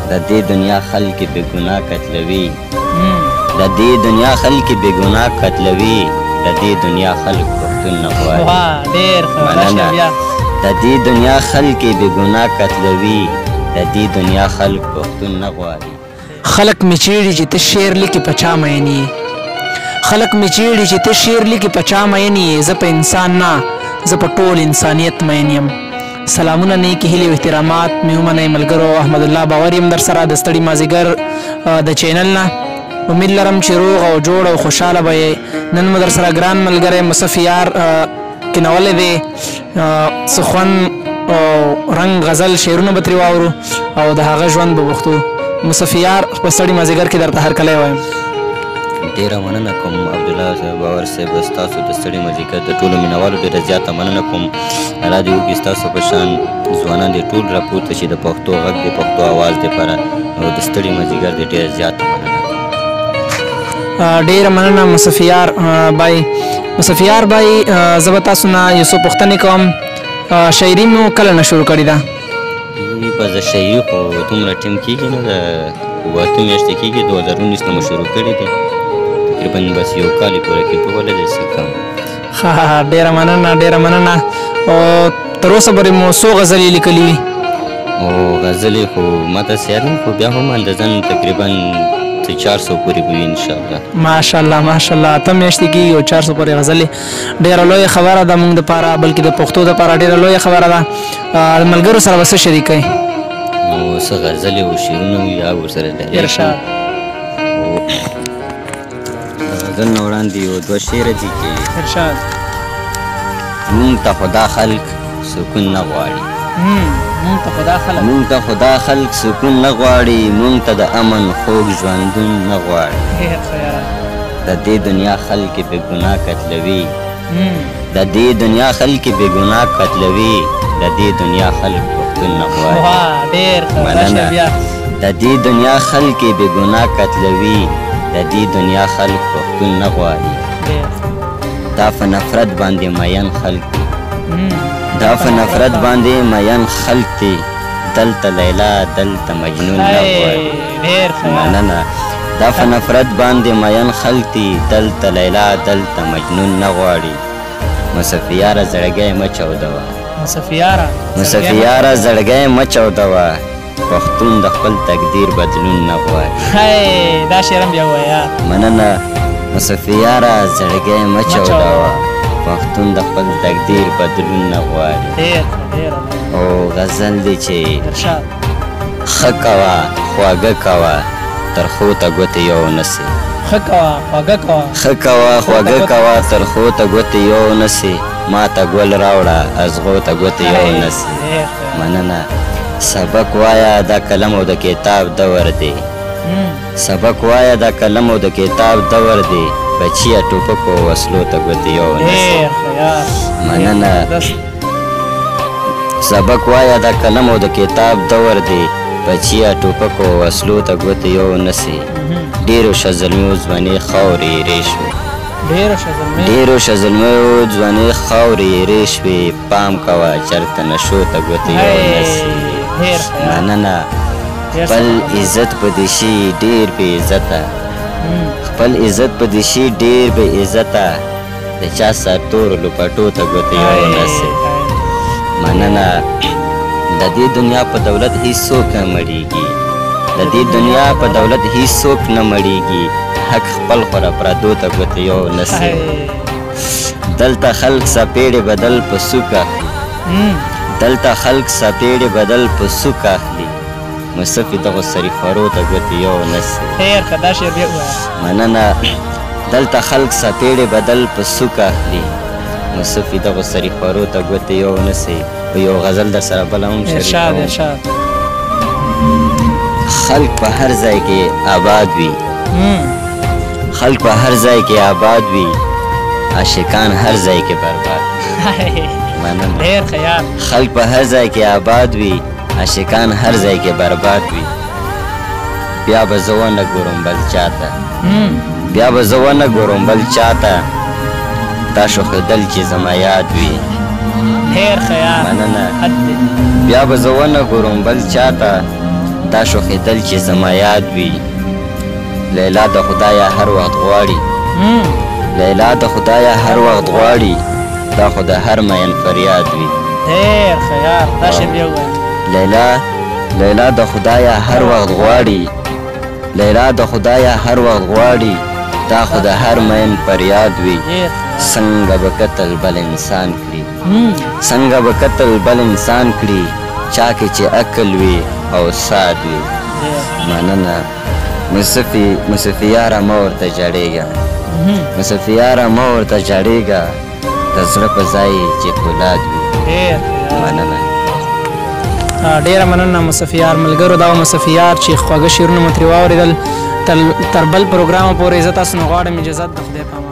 د دې دنیا خلک بې ګناه قتلوي د دې دنیا خلک بې ګناه قتلوي د دې دنیا خلک پښتون نه غواړي مننه د دې دنیا خلک بې ګناه قتلوي د دې دنیا خلک پښتون نه غواړي خلق می چیړي چې ته شعر لیکي په چا مین یې خلق می چیړي چې ته شعر لیکي په چا مین یې زه په انسان نه زه په ټول انسانیت مین یم سلامونه نیکې هیلې او احترامات مې ومنئ ملګرو احمد الله باور یم در سره د ستړي مازدیګر د چینل نه امید لرم چې روغ او جوړ او خوشحاله به یې نن مو در سره ګران ملګری مصف یار کینولی دی څه خوند او رنګ غزل شعرونه به ترې واورو او د هغه ژوند به وختو مصف یار په ستړي مازدیګر کې درته هرکلی وایم ډېره مننه کوم عبدالله باور صاحب ستاسو د ستړي مازدیګر د ټولو مینوالو ډېره زیاته مننه کوم رادیو کې ستاسو په شان ځوانان دې ټول راپورته شي د پښتو غږ د پښتو اواز دپاره او د ستړي مازدیګر دې ډېره زیاته مننه ډېره مننه مصفیار بای مصفیار بای زه به تاسو نه یو څو پوښتنې کوم شاعري مو کله نه شروع کړې ده په زه شاعري خو دومره ټیم کېږي نه د 8 میاشتې کېږي 2019 نه مو شروع کړې دی تقریبا بس یو کال یې پوره کېدو ولی دی څه کم ډېره مننه ډېره مننه او تر اوسه پورې مو څو غزلې لیکلي وي او غزلې خو ما ته سیار نه خو بیا هم اندازن تقریبا 400 پورې به وي انشاءالله ماشاءالله ماشاءالله 8 میاشتې کېږي او 400 پورې غزلې ډېره لویه خبره ده موږ دپاره بلکې د پښتو دپاره ډېره لویه خبره ده ملګرو سره به څه شریکوئ نو څه غزلې او شعرونه وي یا ورسره ارشاد غزل نه وړاندې یو دوه شعره دي چې ارشاد مونږ ته خدا خلق سکون نه غواړي مونږ ته خدا خلق سکون نه غواړي مونږ ته د امن خوږ ژوندون نه غواړي د دې دنیا خلک بې ګناه قتلوي د دې دنیا خلک بې ګناه قتلوي د دې دنیا خلک پښتون نه غواړي مننه د دې دنیا خلک بې ګناه قتلوي د دې دنیا خلک پښتون نه غواړي دا په نفرت باندې مین خلک دي دا په نفرت باندې مین خلک دي دلته لیلا دلته مجنون نه غواړي مننه دا په نفرت باندې مین خلک دي دلته لیلا دلته مجنون نه غواړي مصفیاره زړګی مه چاودوه مصفیاره زړګی مه چاودوه پښتون د خپل تقدیر بدلون نه غواړي دا شعر هم بیا ووایه مننه مصفیاره زړګی مه چاودوه پښتون د خپل تقدیر بدلون نه غواړي او غزل دی چې ښه کوه خواږه کوه ترخو ته ګوتې یو نسي ښه کوه خواږه کوه ترخو ته ګوتې یو نسي ما ته ګل راوړه ازغو ته ګوتې یو نسي مننه سبق وایا دا قلم او د کتاب دور دی سبق وایا دا قلم او د کتاب دور دی بچیه ټوپکو وسلو ته ګوتې یو نسي مننه سبق وایا دا قلم او د کتاب دور دی بچیه ټوپکو وسلو ته ګوتې یو نسي ډېرو شزلمیو ځوانې خاورې ایرې شوې ډېرو شزلمیو ځوانې خاورې ایرې شوې پام کوه چېرته نشو ته ګوتې یو نسي مننه خپل عزت به دې شي ډېر بې عزته خپل عزت به دې شي ډېر بې عزته د چا سرتورو لوپټو ته ګوتې یو نسي مننه د دې دنیا په دولت هیڅوک نه مړیږي د دې دنیا په دولت هیڅوک نه مړیږي حق خپل خوره پردو ته ګوتې یو نسي دلته خلق سپېړې بدل په سوک اخلي دلته خلق سپېړې بدل په سوک اخلي مصفي دغو سریخورو ته ګوتې یو نسي مننه دلته خلق سپېړې بدل په سوک اخلي مصفي دغو سریخورو ته ګوتې یو نسي په یو غزل در سره بله هم شریکوم خلق په هر ځای کې آباد وي خلق په هر ځای کې آباد وي عاشقان هر ځای کې برباد مننه خلق په هر ځای کې آباد وي عاشقان هر ځای کې برباد وي بیا به زه ونه ګورم بل چاته بیا به زه ونه ګورم بل چاته دا شوخېدل چې زما یاد وي ډېر ښه یار مننه حد دی بیا به زه ونه ګورم بل چاته دا شوخېدل چې زما یاد وي لیلا د خدایه هر وخت غواړي لیلا د خدایه هر وخت غواړي دا خو د هر مین فریاد وي ډېر ښه یار دا شی بیا ووایه لیلا د خدایه هر وخت غواړي لیلا د خدایه هر وخت غواړي دا خو د هر مین فریاد وي څنګه به قتل بل انسان کړي څنګه به قتل بل انسان کړي چا کې چې عقل وي او ساد وي مننه مصطفی یاره مه ورته ژړېږه مصطفی یاره مه ورته ژړېږه د زړه په ځای چې فولاد وي مننه ډیره مننه مصطفی یار ملګرو دا مصطفی یار چې خواږه شعرونه مو ترې واورېدل تر بل پروګرامه پورې زه تاسو نه غواړم اجازت د خدای په امان